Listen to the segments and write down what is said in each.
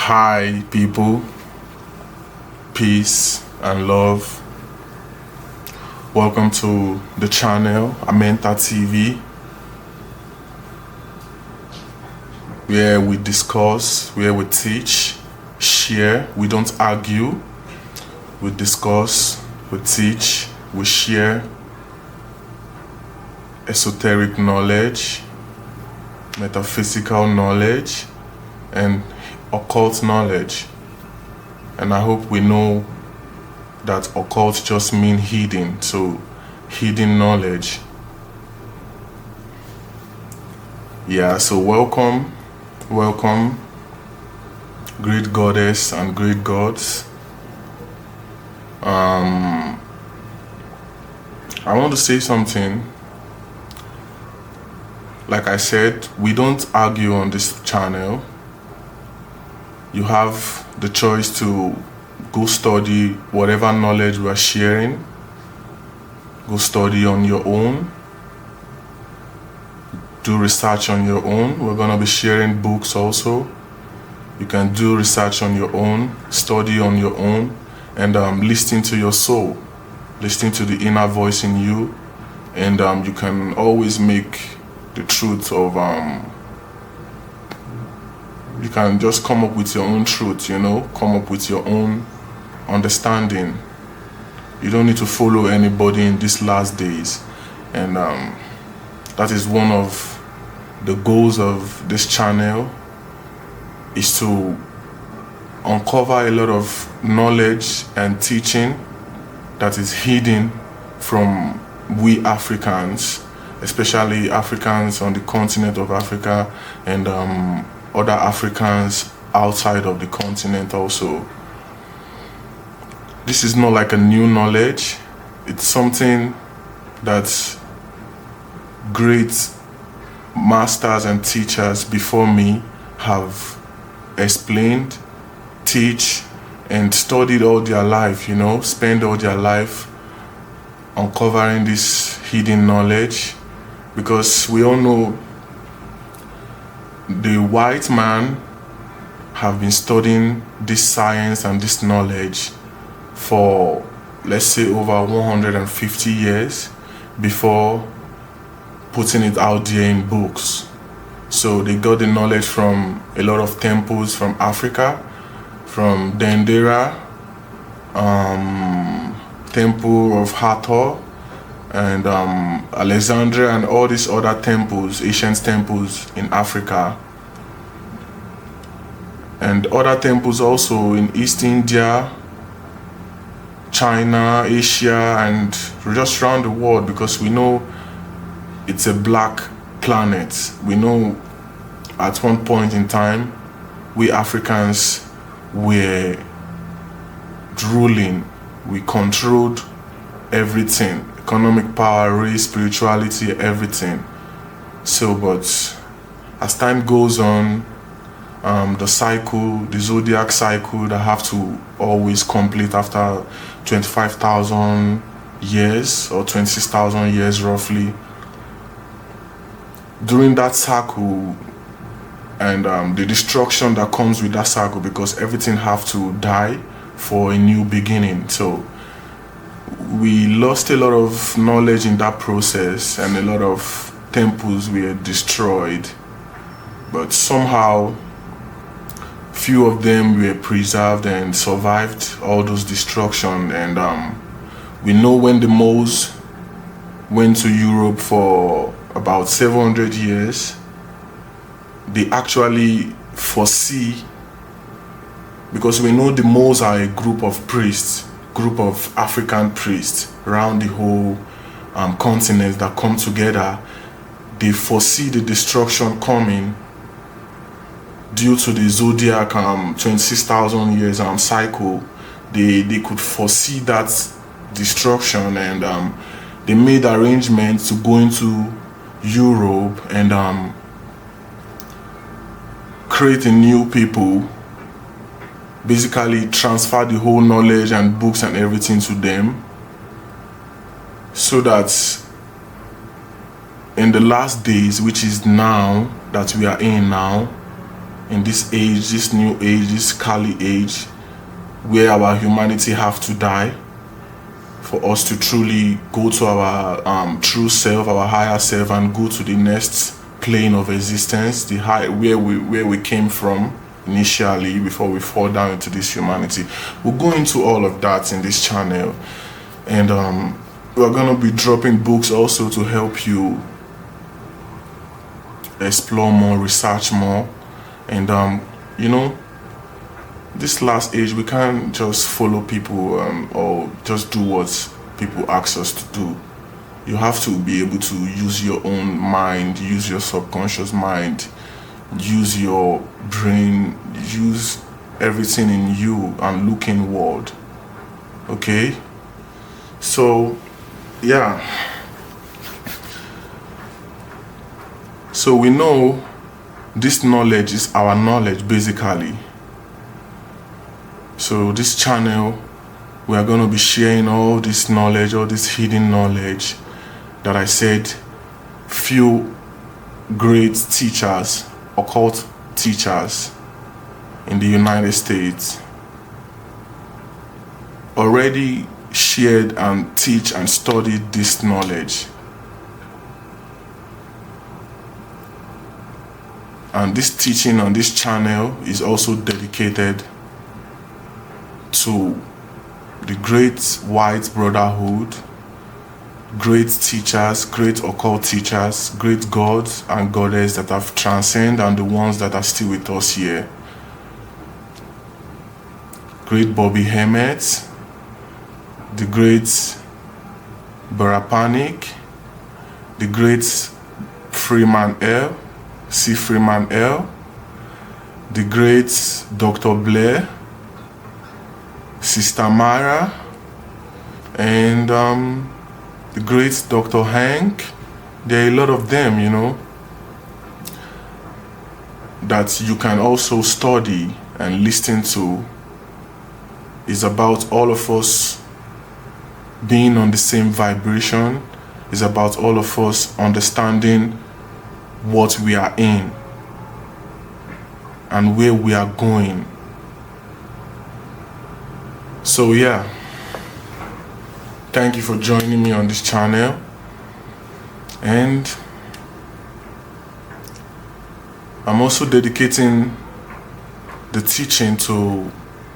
Hi, people, peace and love. Welcome to the channel Amenta TV, where we discuss, where we teach, share. We don't argue. We discuss, we teach, we share esoteric knowledge, metaphysical knowledge, and occult knowledge. And I hope we know that occult just mean hidden, so hidden knowledge. Yeah, so welcome, great goddess and great gods. I want to say something. Like I said, we don't argue on this channel. You have the choice to go study whatever knowledge we are sharing. Go study on your own. Do research on your own. We're going to be sharing books also. You can do research on your own, study on your own, and listen to your soul. Listen to the inner voice in you. And you can always make the truth of you can just come up with your own truth, come up with your own understanding. You don't need to follow anybody in these last days. And that is one of the goals of this channel, is to uncover a lot of knowledge and teaching that is hidden from we Africans, especially Africans on the continent of Africa, and other Africans outside of the continent also. This is not like a new knowledge. It's something that great masters and teachers before me have explained, teach, and studied all their life, spend all their life uncovering this hidden knowledge. Because we all know the white man have been studying this science and this knowledge for, let's say, over 150 years before putting it out there in books. So they got the knowledge from a lot of temples from Africa, from Dendera, Temple of Hathor, and Alexandria, and all these other temples, ancient temples in Africa, and other temples also in East India, China, Asia, and just around the world, because we know it's a black planet. We know at one point in time we Africans were ruling, we controlled everything. Economic power, race, spirituality, everything. So, but as time goes on, the cycle, the zodiac cycle that have to always complete after 25,000 years or 26,000 years roughly. During that cycle, and the destruction that comes with that cycle, because everything have to die for a new beginning. So we lost a lot of knowledge in that process, and a lot of temples were destroyed, but somehow few of them were preserved and survived all those destruction. And we know when the Moors went to Europe for about 700 years, they actually foresee, because we know the Moors are a group of priests, group of African priests around the whole continent that come together. They foresee the destruction coming due to the zodiac 26,000 years cycle. They could foresee that destruction, and they made arrangements to go into Europe and create a new people, basically transfer the whole knowledge and books and everything to them, so that in the last days, which is now, that we are in now, in this age, this new age, this Kali age, where our humanity have to die for us to truly go to our true self, our higher self, and go to the next plane of existence, the high where we came from initially before we fall down into this humanity. We'll go into all of that in this channel, and we're gonna be dropping books also to help you explore more, research more, and you know, this last age we can't just follow people or just do what people ask us to do. You have to be able to use your own mind, use your subconscious mind, use your brain, use everything in you and look inward. Okay? So, yeah. So we know this knowledge is our knowledge basically. So this channel, we are going to be sharing all this knowledge, all this hidden knowledge that I said few great teachers, occult teachers in the United States already shared and teach and studied this knowledge. And this teaching on this channel is also dedicated to the great white brotherhood, great teachers, great occult teachers, great gods and goddesses that have transcended and the ones that are still with us here. Great Bobby Hemmett, the great Barapanik, the great Freeman L, C. Freeman L, the great Dr. Blair, Sister Mara, and the great Dr. Hank. There are a lot of them, you know, that you can also study and listen to. It's about all of us being on the same vibration. It's about all of us understanding what we are in and where we are going. So yeah, thank you for joining me on this channel, and I'm also dedicating the teaching to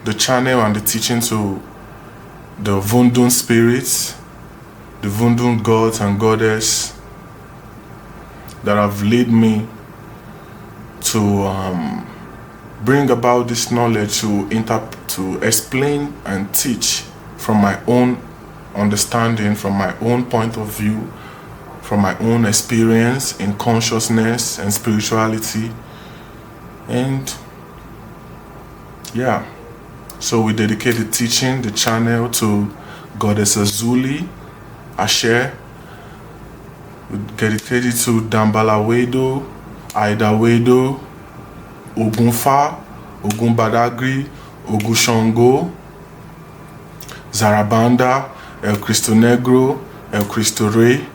the channel and the teaching to the Vundun spirits, the Vundun gods and goddess that have led me to bring about this knowledge to explain and teach from my own understanding, from my own point of view, from my own experience in consciousness and spirituality. And yeah, so we dedicate the teaching, the channel, to Goddess Azuli, Ashe. We dedicate it to Dambala Wedo, Aida Wedo, Ogunfa, Ogun Badagry, Ogun Shango, Zarabanda, El Cristo Negro, El Cristo Rey,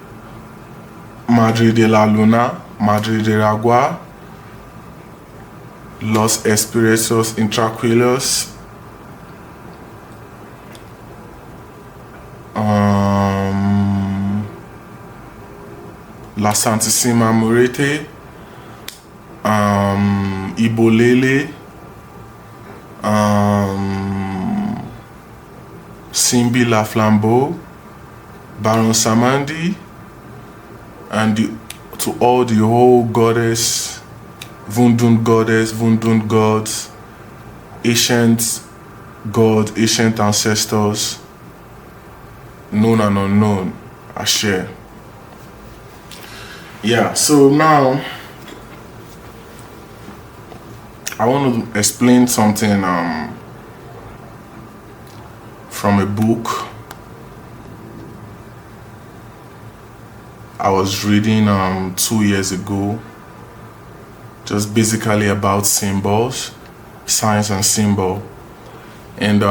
Madre de la Luna, Madre de Agua, Los Espíritus Intranquilos, La Santissima Murete, Ibolele, Simbi La Flambeau, Baron Samandi, and to all the whole goddess, Vundun gods, ancient gods, ancient ancestors, known and unknown, Ashe. Yeah, so now I want to explain something from a book I was reading 2 years ago, just basically about symbols, science and symbol. And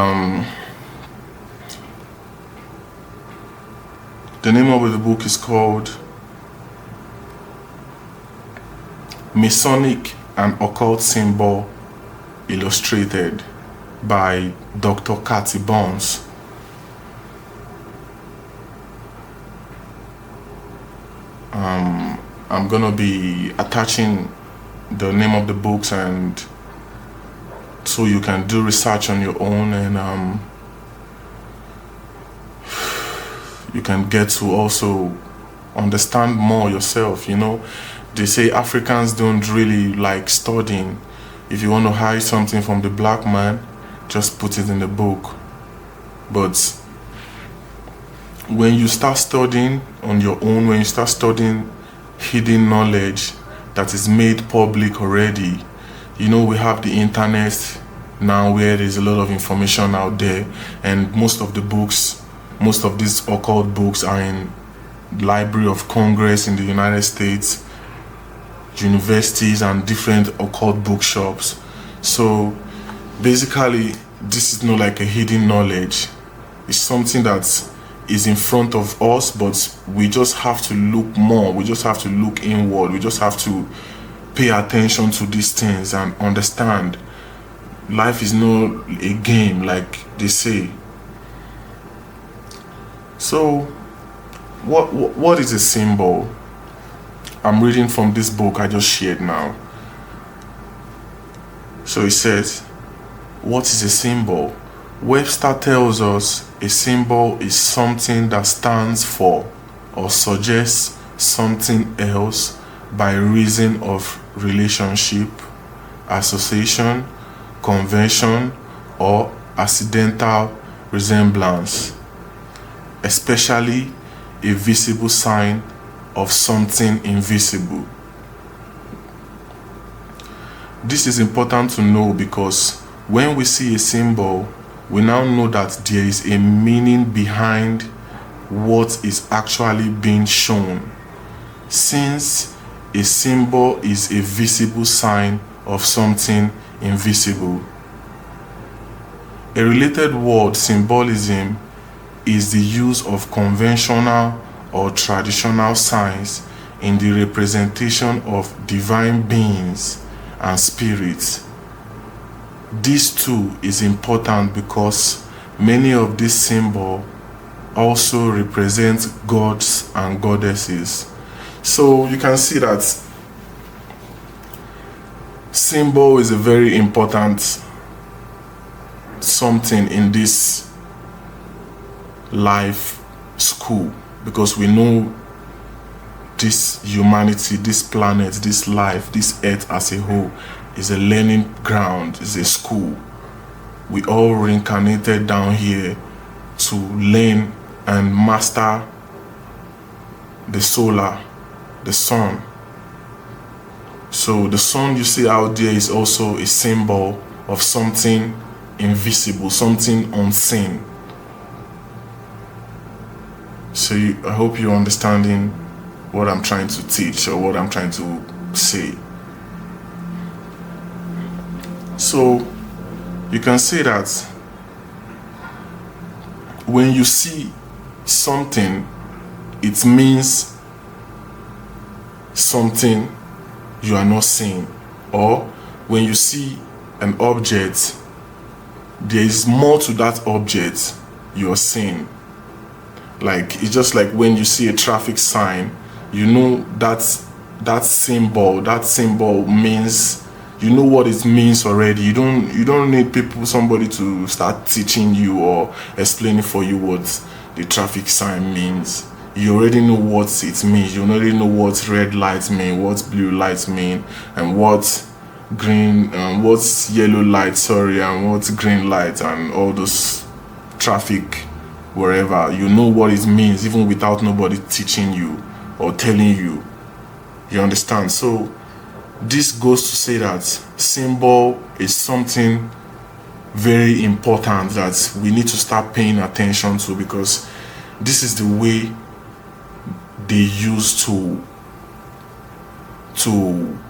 the name of the book is called Masonic An Occult Symbol Illustrated by Dr. Cathy Bones. I'm gonna be attaching the name of the books, and so you can do research on your own, and you can get to also understand more yourself. They say Africans don't really like studying. If you want to hide something from the black man, just put it in the book. But when you start studying on your own, when you start studying hidden knowledge that is made public already, we have the internet now where there's a lot of information out there, and most of these occult books are in Library of Congress in the United States, universities, and different occult bookshops. So basically, this is not like a hidden knowledge. It's something that is in front of us, but we just have to look more. We just have to look inward. We just have to pay attention to these things and understand life is not a game, like they say. So what is a symbol? I'm reading from this book I just shared now. So it says, what is a symbol? Webster tells us a symbol is something that stands for or suggests something else by reason of relationship, association, convention, or accidental resemblance, especially a visible sign of something invisible. This is important to know because when we see a symbol, we now know that there is a meaning behind what is actually being shown, since a symbol is a visible sign of something invisible. A related word, symbolism, is the use of conventional or traditional signs in the representation of divine beings and spirits. This too is important because many of these symbols also represent gods and goddesses. So you can see that symbol is a very important something in this life school, because we know this humanity, this planet, this life, this earth as a whole is a learning ground, is a school. We all reincarnated down here to learn and master the sun. So the sun you see out there is also a symbol of something invisible, something unseen. So I hope you're understanding what I'm trying to teach or what I'm trying to say. So you can say that when you see something, it means something you are not seeing. Or when you see an object, there is more to that object you are seeing. Like, it's just like when you see a traffic sign, you know that symbol means, you know what it means already. You don't need somebody to start teaching you or explaining for you what the traffic sign means. You already know what it means. You already know what red lights mean, what blue lights mean, and what what's yellow light, and what's green light, and all those traffic wherever. You know what it means even without nobody teaching you or telling you. You understand? So this goes to say that symbol is something very important that we need to start paying attention to, because this is the way they use to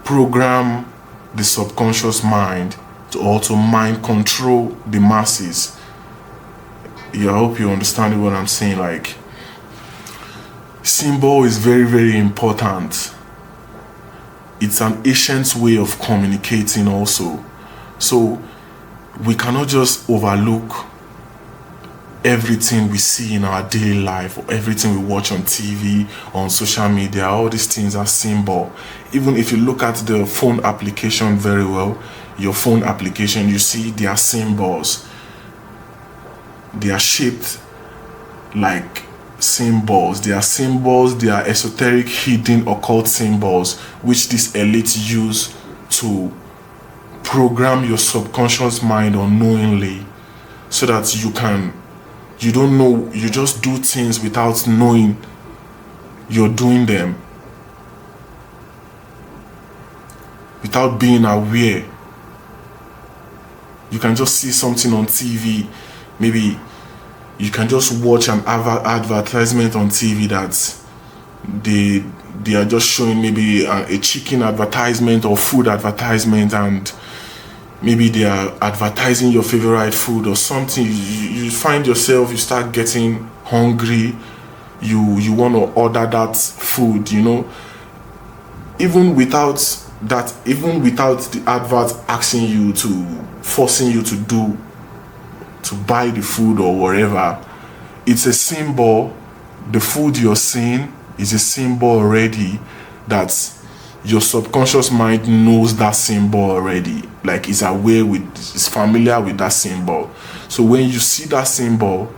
program the subconscious mind to mind control the masses. I hope you understand what I'm saying. Like, symbol is very, very important. it's an ancient way of communicating also. So we cannot just overlook everything we see in our daily life, or everything we watch on TV, on social media. All these things are symbol. Even if you look at the phone application very well, your phone application, you see they are symbols. They are shaped like symbols. They are symbols. They are esoteric, hidden, occult symbols which this elite use to program your subconscious mind unknowingly, so that you don't know, you just do things without knowing you're doing them, without being aware. You can just see something on TV. Maybe you can just watch an advertisement on TV that they are just showing maybe a chicken advertisement or food advertisement, and maybe they are advertising your favorite food or something. You find yourself, you start getting hungry, you want to order that food, even without the advert asking you, forcing you to buy the food or whatever. It's a symbol. The food you're seeing is a symbol already, that your subconscious mind knows that symbol already, like is familiar with that symbol. So when you see that symbol,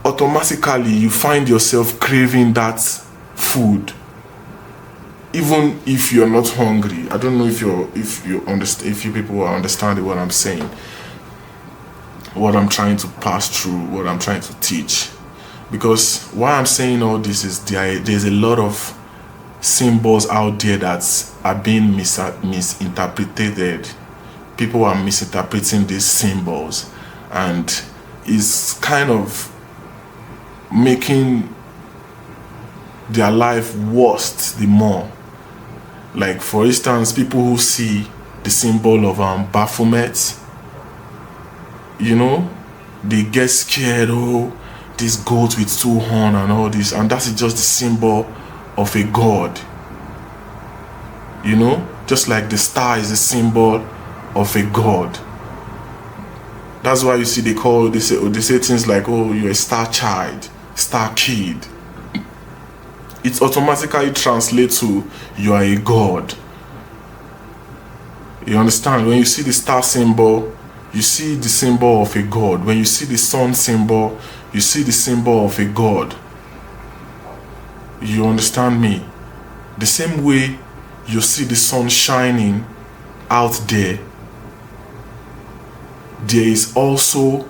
automatically you find yourself craving that food, even if you're not hungry. I don't know if you people are understanding what I'm saying, what I'm trying to pass through, what I'm trying to teach. Because why I'm saying all this is there's a lot of symbols out there that are being misinterpreted. People are misinterpreting these symbols, and it's kind of making their life worse the more. Like, for instance, people who see the symbol of Baphomet, they get scared. Oh, this goat with two horns and all this, and that's just the symbol of a god. Just like the star is a symbol of a god. That's why you see they say things like, oh, you're a star child, star kid. It automatically translates to you are a god. You understand? When you see the star symbol, you see the symbol of a god. When you see the sun symbol, you see the symbol of a god. You understand me? The same way you see the sun shining out there, there is also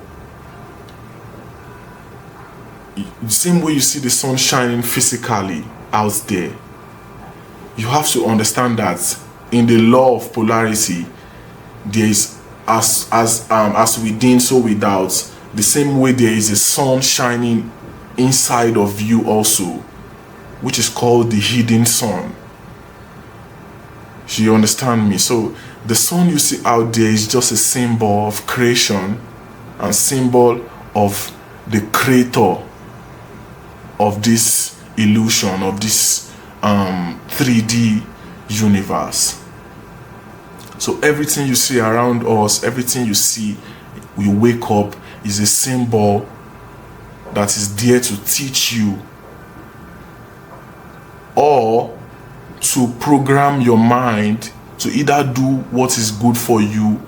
the same way you see the sun shining physically out there. You have to understand that in the law of polarity, there is as within, so without. The same way there is a sun shining inside of you also, which is called the hidden sun. You understand me? So the sun you see out there is just a symbol of creation and symbol of the creator of this illusion, of this 3D universe. So everything you see around us, everything you see, you wake up, is a symbol that is there to teach you, or to program your mind to either do what is good for you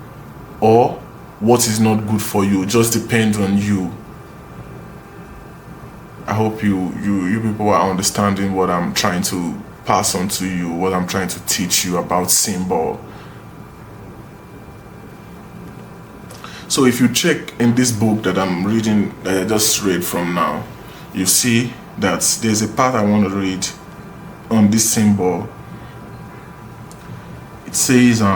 or what is not good for you. It just depends on you. I hope you people are understanding what I'm trying to pass on to you, what I'm trying to teach you about symbol. So if you check in this book that I'm reading, that I just read from now, you see that there's a part I want to read on this symbol. It says 1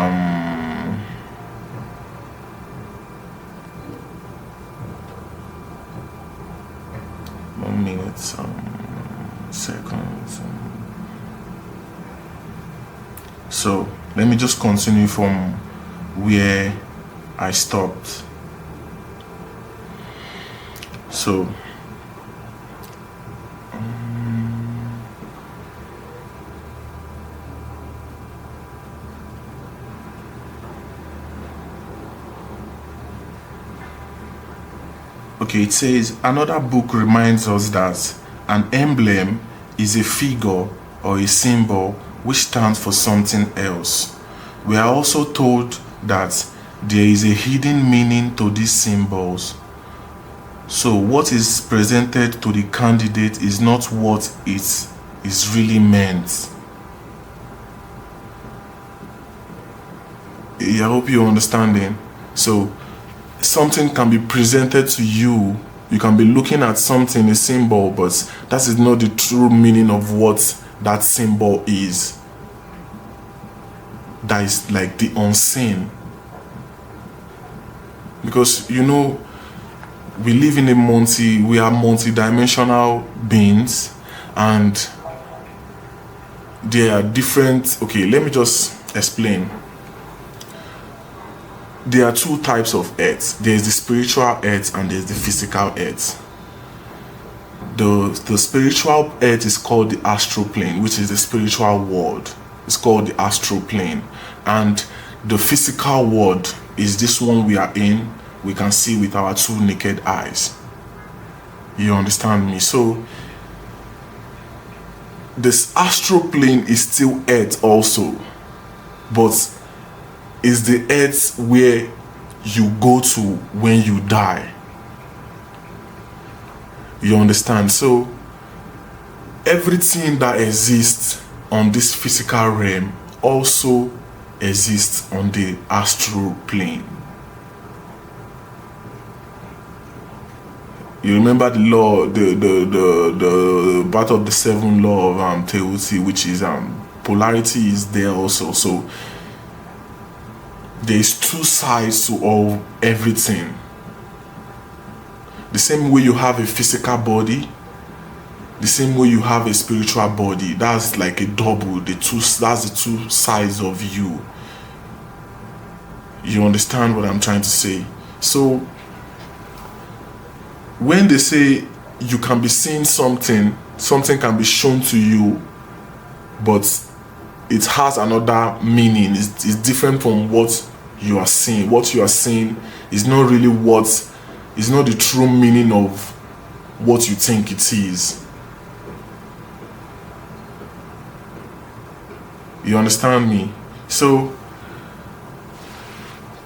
minute, seconds. So let me just continue from where I stopped. So Okay, it says another book reminds us that an emblem is a figure or a symbol which stands for something else. We are also told that there is a hidden meaning to these symbols. So what is presented to the candidate is not what it is really meant. I hope you're understanding. So something can be presented to you. You can be looking at something, a symbol, but that is not the true meaning of what that symbol is. That is like the unseen. Because we live in we are multi-dimensional beings, and there are different, okay, let me just explain. There are two types of earth. There's the spiritual earth and there's the physical earth. The spiritual earth is called the astral plane, which is the spiritual world. It's called the astral plane. And the physical world is this one we are in. We can see with our two naked eyes. You understand me? So this astral plane is still earth also, but is the earth where you go to when you die. You understand? So everything that exists on this physical realm also exists on the astral plane. You remember the law, the part of the seven law of Tehuti, which is polarity is there also. So there's two sides to all everything. The same way you have a physical body, the same way you have a spiritual body. That's like a double. That's the two sides of you. You understand what I'm trying to say? So when they say you can be seeing something can be shown to you, but it has another meaning. It's different from what you are seeing. What you are seeing is not really is not the true meaning of what you think it is. You understand me? So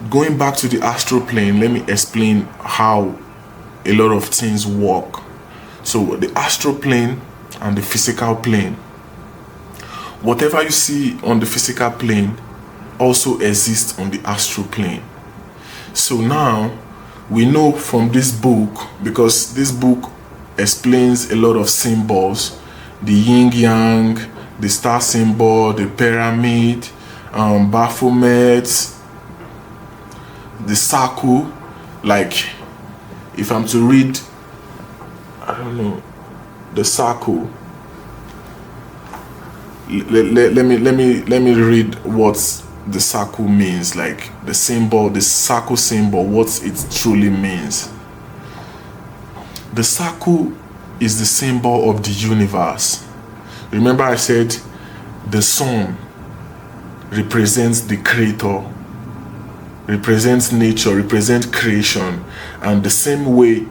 going back to the astral plane, let me explain how a lot of things work. So the astral plane and the physical plane, whatever you see on the physical plane also exists on the astral plane. So now we know from this book, because this book explains a lot of symbols, the yin yang, the star symbol, the pyramid, Baphomet, the circle. Like if I'm to read, I don't know, the circle. Let me read what the circle means, like the symbol, the circle symbol, what it truly means. The circle is the symbol of the universe. Remember I said the sun represents the creator, represents nature, represents creation. And the same way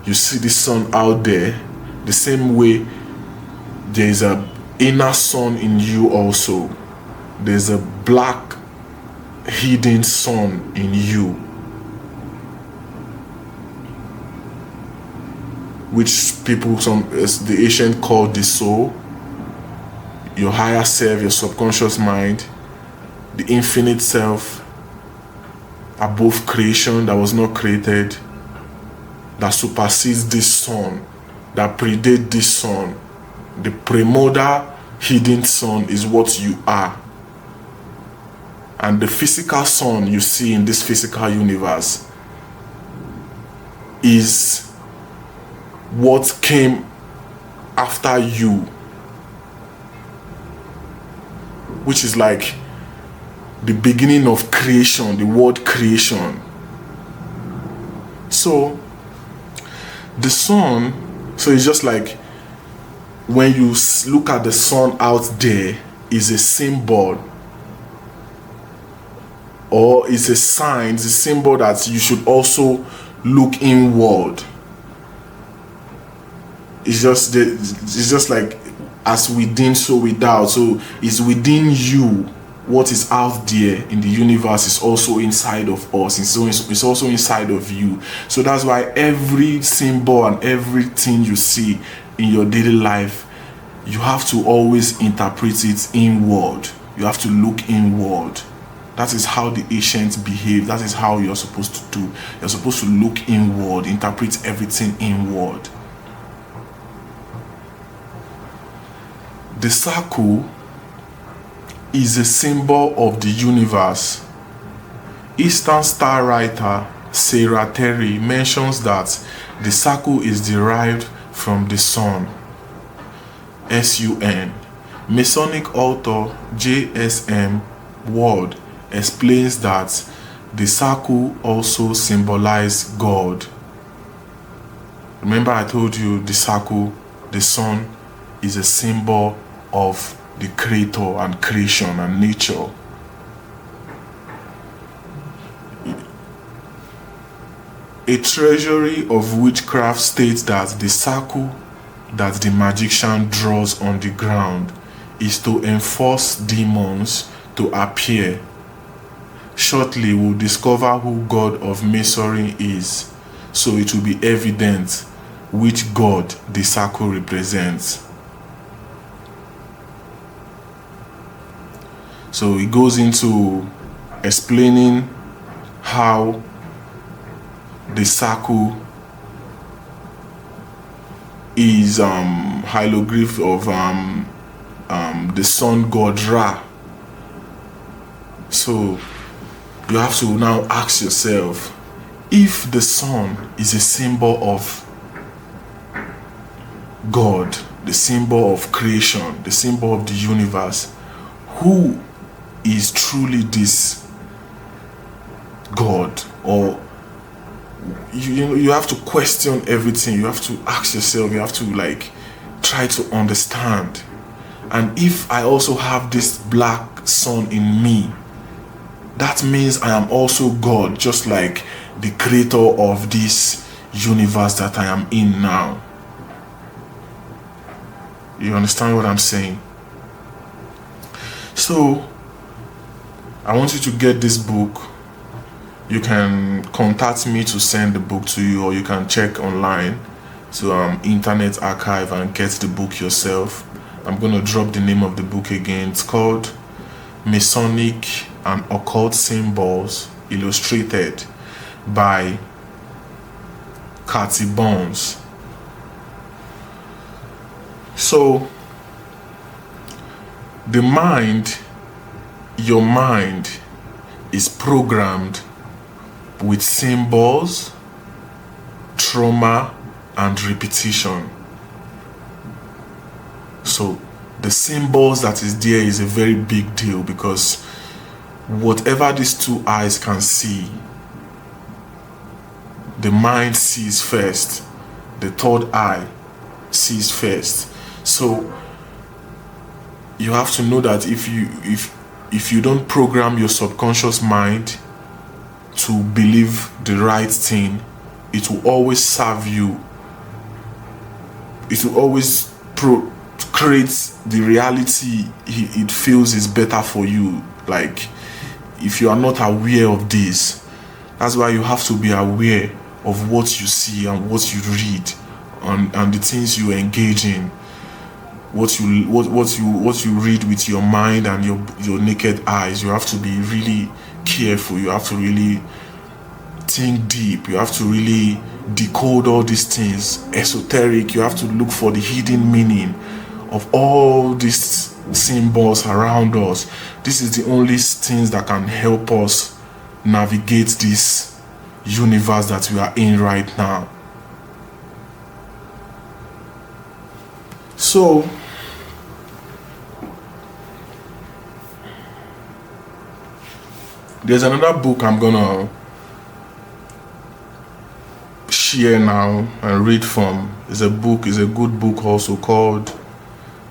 you see the sun out there, the same way there is a inner sun in you also. There's a black hidden sun in you, which people, the ancient called the soul, your higher self, your subconscious mind, the infinite self above creation that was not created, that supersedes this sun, that predates this sun. The primordial hidden sun is what you are. And the physical sun you see in this physical universe is what came after you, which is like the beginning of creation, the word creation. So the sun, so it's just like when you look at the sun out there, is a symbol, or is a sign, it's a symbol that you should also look inward. It's just like as within, so without. So it's within you. What is out there in the universe is also inside of us. It's also inside of you. So that's why every symbol and everything you see in your daily life, you have to always interpret it inward. You have to look inward. That is how the ancients behave. That is how you're supposed to do. You're supposed to look inward, interpret everything inward. The circle is a symbol of the universe. Eastern Star writer Sarah Terry mentions that the circle is derived from the sun, S-U-N. Masonic author J.S.M. Ward explains that the circle also symbolizes God. Remember I told you the circle, the sun, is a symbol of the creator and creation and nature. A treasury of witchcraft states that the circle that the magician draws on the ground is to enforce demons to appear. Shortly we'll discover who God of Masonry is, so it will be evident which God the circle represents. So it goes into explaining how the circle is hieroglyph of the sun god Ra. So you have to now ask yourself, if the sun is a symbol of God, the symbol of creation, the symbol of the universe, who is truly this God? Or you have to question everything. You have to ask yourself, you have to like try to understand. And if I also have this black sun in me, that means I am also God, just like the creator of this universe that I am in now. You understand what I'm saying? So I want you to get this book. You can contact me to send the book to you, or you can check online to Internet Archive and get the book yourself. I'm going to drop the name of the book again. It's called Masonic and Occult Symbols Illustrated by Cathy Bones. So the mind, your mind, is programmed with symbols, trauma, and repetition. So the symbols that is there is a very big deal, because whatever these two eyes can see, the mind sees first, the third eye sees first. So you have to know that if you don't program your subconscious mind to believe the right thing, it will always serve you. It will always create the reality it feels is better for you. Like, if you are not aware of this, that's why you have to be aware of what you see and what you read, and the things you engage in. What you read with your mind and your naked eyes. You have to be really careful. You have to really think deep. You have to really decode all these things. Esoteric. You have to look for the hidden meaning of all these symbols around us. This is the only things that can help us navigate this universe that we are in right now. So there's another book I'm gonna share now and read from. It's a good book also, called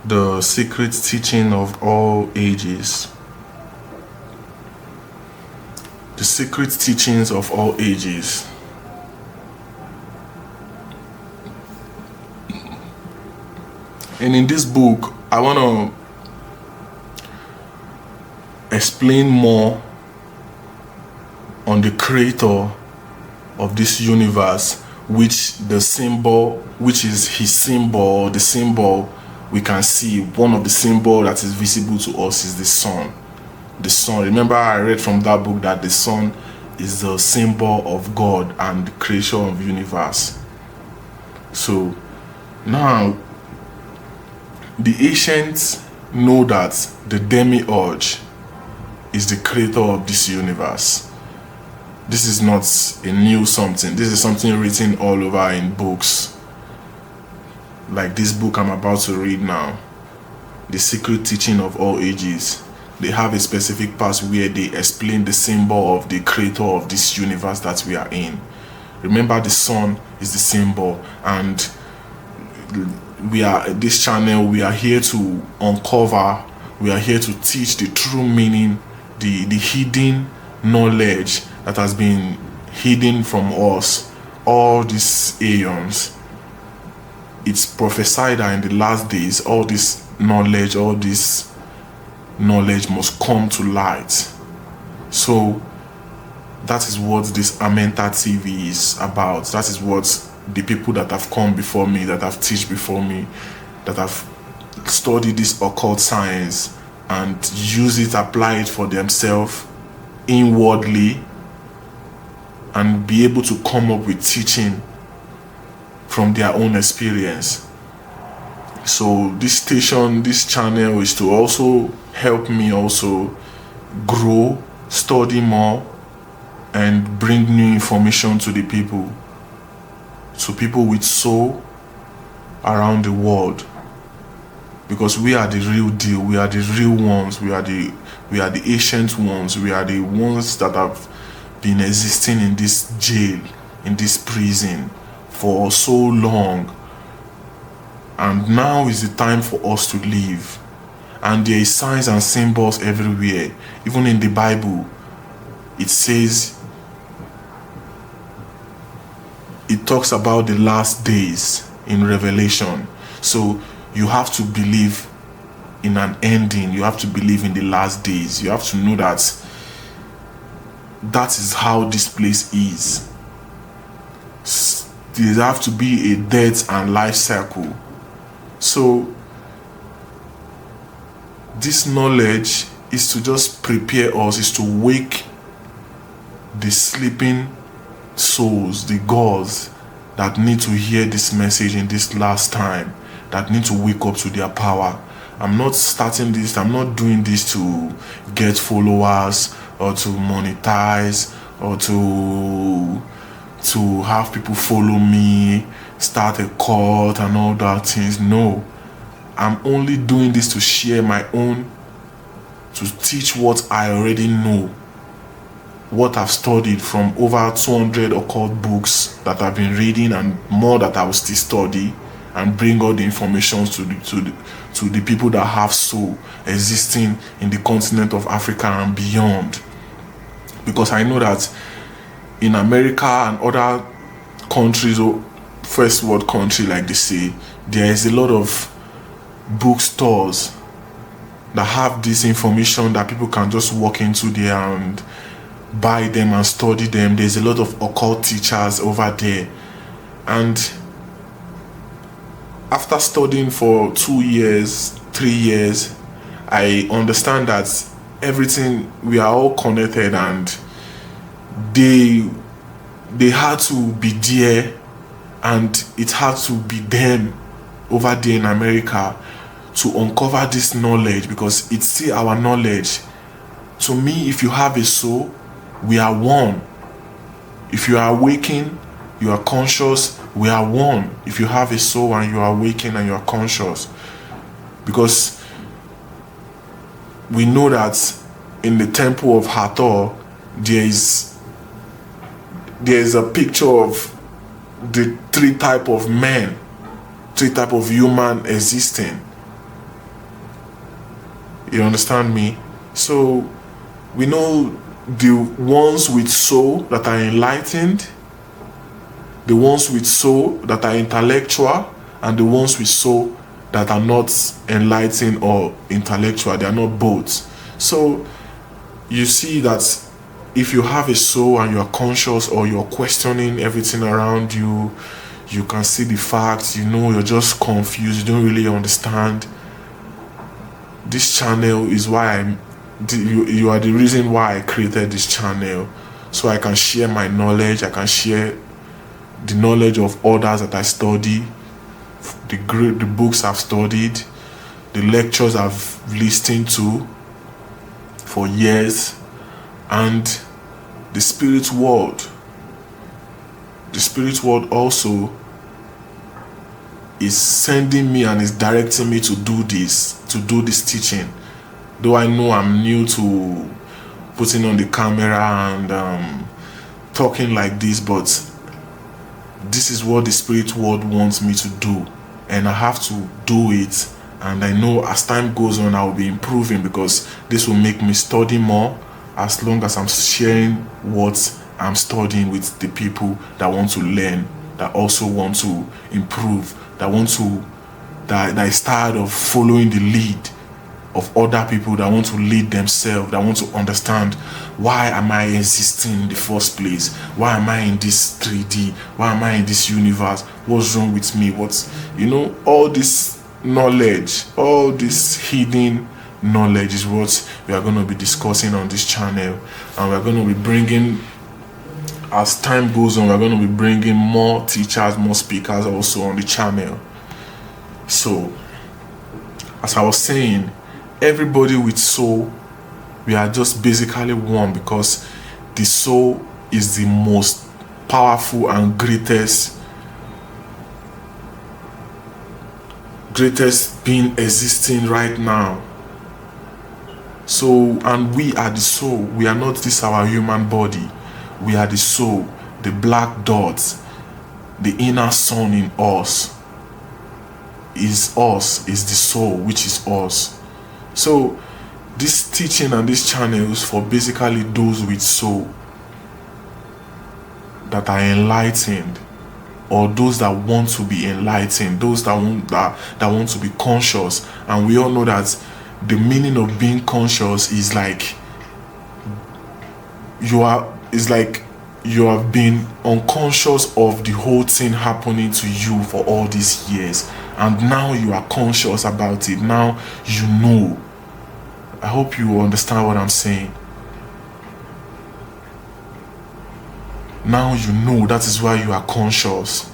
The Secret Teaching of All Ages. The Secret Teachings of All Ages. And in this book, I want to explain more on the creator of this universe, which is his symbol, the symbol we can see. One of the symbol that is visible to us is the sun. The sun. Remember, I read from that book that the sun is the symbol of God and the creation of the universe. So now the ancients know that the demiurge is the creator of this universe. This is not a new something. This is something written all over in books. Like this book I'm about to read now, The Secret Teaching of All Ages. They have a specific part where they explain the symbol of the creator of this universe that we are in. Remember, the sun is the symbol, and this channel, we are here to uncover, we are here to teach the true meaning, the hidden knowledge that has been hidden from us all these aeons. It's prophesied that in the last days, all this knowledge must come to light. So that is what this Amenta TV is about. That is what the people that have come before me, that have taught before me, that have studied this occult science and use it, apply it for themselves inwardly, and be able to come up with teaching from their own experience. So this station, this channel is to also help me also grow, study more, and bring new information to the people, to people with soul around the world. Because we are the real deal, we are the real ones, we are the ancient ones, we are the ones that have been existing in this jail, in this prison for so long. And now is the time for us to live. And there is signs and symbols everywhere. Even in the Bible, it says, it talks about the last days in Revelation. So you have to believe in an ending. You have to believe in the last days. You have to know that that is how this place is. There have to be a death and life cycle. So this knowledge is to just prepare us, is to wake the sleeping souls, the gods that need to hear this message in this last time, that need to wake up to their power. I'm not starting this, I'm not doing this to get followers or to monetize or to have people follow me, start a cult and all that things. No, I'm only doing this to share my own, to teach what I already know, what I've studied from over 200 occult books that I've been reading, and more that I will still study, and bring all the information to the people that have soul existing in the continent of Africa and beyond. Because I know that in America and other countries, or first world country like they say, there is a lot of bookstores that have this information that people can just walk into there and buy them and study them. There's a lot of occult teachers over there. And after studying for 2 years, 3 years, I understand that everything, we are all connected, and they had to be there, and it had to be them over there in America to uncover this knowledge, because it's still our knowledge. To me, if you have a soul, we are one. If you are awakened, you are conscious, we are one. If you have a soul and you are awakened and you are conscious. Because we know that in the temple of Hathor, there is a picture of the three type of men, three type of human existing. You understand me? So we know the ones with soul that are enlightened, the ones with soul that are intellectual, and the ones with soul that are not enlightened or intellectual. They are not both. So you see that if you have a soul and you are conscious, or you're questioning everything around you, you can see the facts, you're just confused, you don't really understand. This channel is why you are the reason why I created this channel, so I can share my knowledge, I can share the knowledge of others that I study, the books I've studied, the lectures I've listened to for years, and the spirit world. The spirit world also is sending me and is directing me to do this teaching. Though I know I'm new to putting on the camera and talking like this, but this is what the spirit world wants me to do, and I have to do it. And I know as time goes on, I will be improving, because this will make me study more, as long as I'm sharing what I'm studying with the people that want to learn, that also want to improve, that is tired of following the lead of other people, that want to lead themselves, that want to understand, why am I existing in the first place? Why am I in this 3D? Why am I in this universe? What's wrong with me? All this knowledge, all this hidden knowledge is what we are going to be discussing on this channel. And we're going to be bringing, as time goes on, we're going to be bringing more teachers, more speakers also on the channel. So, as I was saying, everybody with soul, we are just basically one, because the soul is the most powerful and greatest being existing right now. So, and we are the soul. We are not this our human body. We are the soul, the black dots, the inner sun in us. Is the soul, which is us. So this teaching and this channel is for basically those with soul that are enlightened, or those that want to be enlightened, those that want to be conscious. And we all know that the meaning of being conscious is like you have been unconscious of the whole thing happening to you for all these years, and now you are conscious about it. Now you know. I hope you understand what I'm saying. Now you know. That is why you are conscious.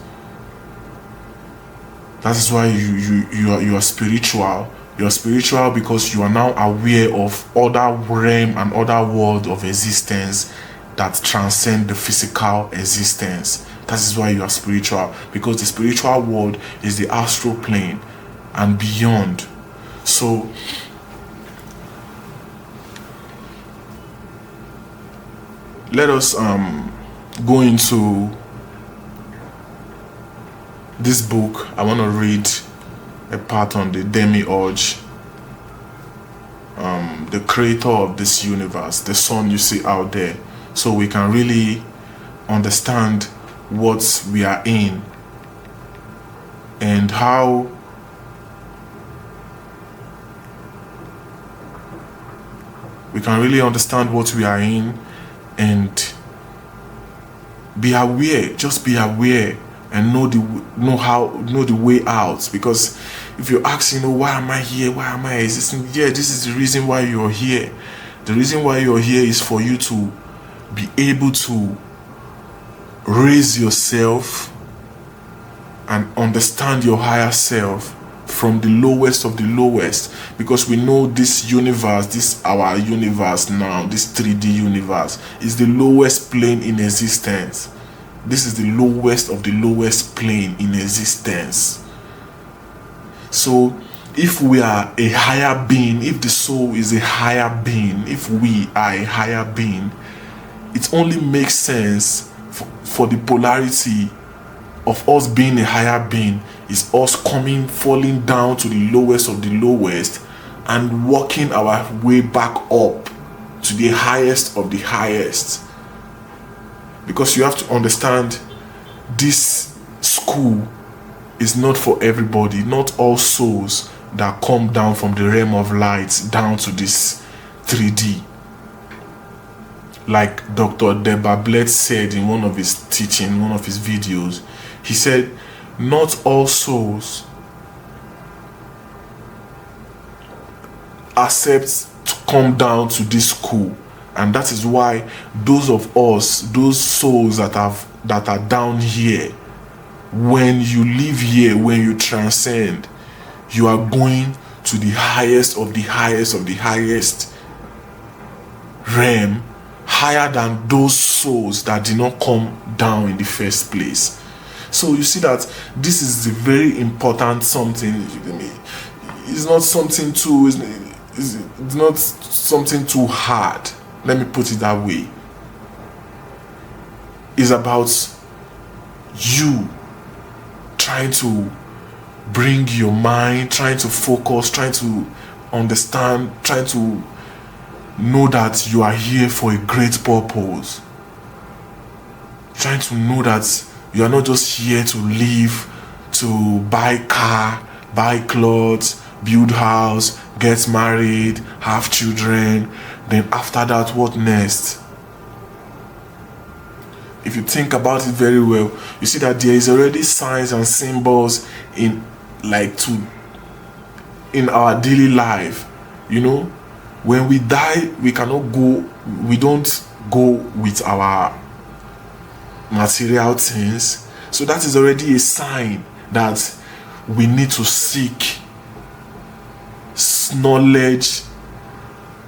That is why you are spiritual. You are spiritual because you are now aware of other realm and other world of existence that transcend the physical existence. That is why you are spiritual, because the spiritual world is the astral plane and beyond. So let us go into this book. I want to read a part on the demiurge, the creator of this universe, the sun you see out there, so we can really understand what we are in and how we can really understand what we are in, and be aware. Just be aware and know the way out. Because if you ask, why am I here? Why am I existing? Yeah, this is the reason why you're here. The reason why you're here is for you to be able to raise yourself and understand your higher self from the lowest of the lowest. Because we know this universe, this our universe now, this 3D universe, is the lowest plane in existence. This is the lowest of the lowest plane in existence. So if we are a higher being, if the soul is a higher being, if we are a higher being, it only makes sense for the polarity of us being a higher being is us falling down to the lowest of the lowest and working our way back up to the highest of the highest. Because you have to understand, this school is not for everybody. Not all souls that come down from the realm of light down to this 3D. Like Dr. Debablett said in one of his teaching, one of his videos, he said, not all souls accept to come down to this school. And that is why those of us, those souls that are down here, when you live here, when you transcend, you are going to the highest of the highest of the highest realm, higher than those souls that did not come down in the first place. So you see that this is a very important something. It's not something too, it's not something too hard. Let me put it that way. It's about you trying to bring your mind, trying to focus, trying to understand, trying to know that you are here for a great purpose. Trying to know that you are not just here to live, to buy car, buy clothes, build house, get married, have children. Then after that, what next? If you think about it very well, you see that there is already signs and symbols in our daily life. You know, when we die, we don't go with our material things. So that is already a sign that we need to seek knowledge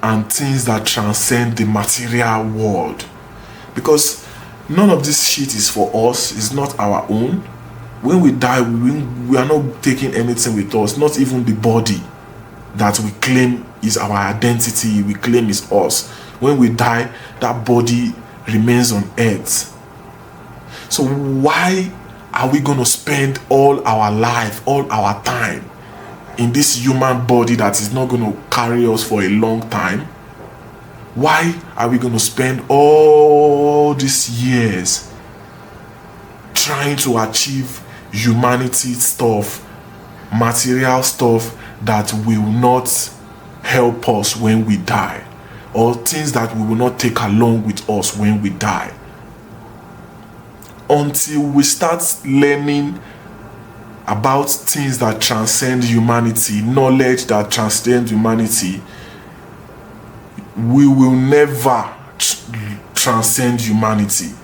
and things that transcend the material world, because none of this shit is for us. It's not our own. When we die, we are not taking anything with us, not even the body that we claim is our identity, we claim is us. When we die, that body remains on earth. So why are we going to spend all our life, all our time in this human body that is not going to carry us for a long time? Why are we going to spend all these years trying to achieve humanity stuff, material stuff that will not help us when we die, or things that we will not take along with us when we die? Until we start learning about things that transcend humanity, knowledge that transcends humanity, we will never transcend humanity.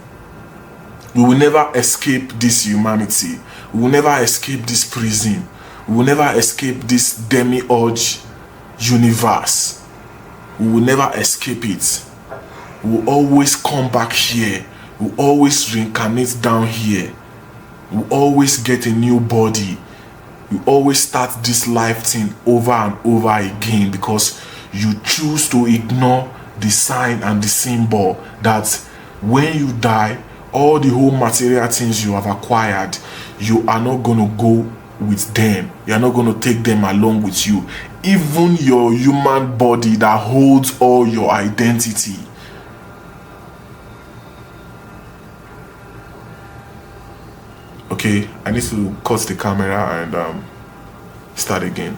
We will never escape this humanity. We will never escape this prison. We will never escape this demiurge universe. We will never escape it. We will always come back here. We will always reincarnate down here. We will always get a new body. We always start this life thing over and over again, because you choose to ignore the sign and the symbol that when you die, all the whole material things you have acquired, you are not going to go with them. You are not going to take them along with you. Even your human body that holds all your identity. Okay, I need to cut the camera and start again.